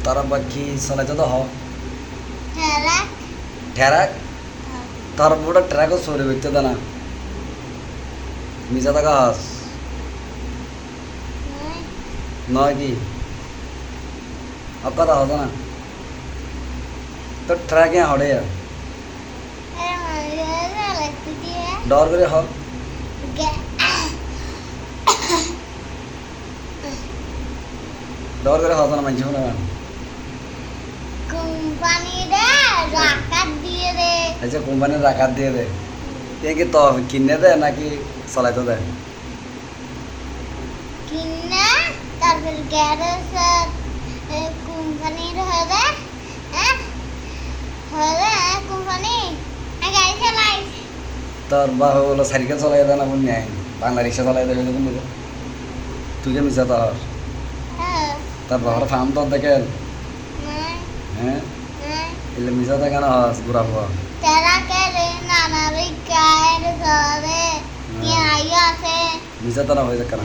তারা বাকি চালাইতে তো হ ঠেরাক ঠেরাক তার পুরো ট্র্যাকও সরে হইতে দে না মিজা থাকা হাস নয় কি কথা হতো না তো ট্র্যাকে হড়ে ডর করে হ ডর করে হতো না মানছি না কোম্পানি রে রাকাত দিয়ে দে আচ্ছা কোম্পানির রাখাত দিয়ে দে এ কি তো কিনে দেয় নাকি চালাইতে দেয় কিনা তারপর গ্যারেজ কোম্পানির হবে হবে কোম্পানি গাড়ি চালাই তোর বাবা বলো সাইকেল চালাই দেয় না বলি নাই বাংলা রিক্সা চালাই দেয় তুমি তুই যে মিশা তোর তার বাবার ফার্ম তোর দেখেন হ্যাঁ এলে মিশা থাকে না ঘুরা হওয়া তেরা কে রে নানা রে কায়ের ধরে কি আইয়া আছে মিশা তো না হয়ে যাক না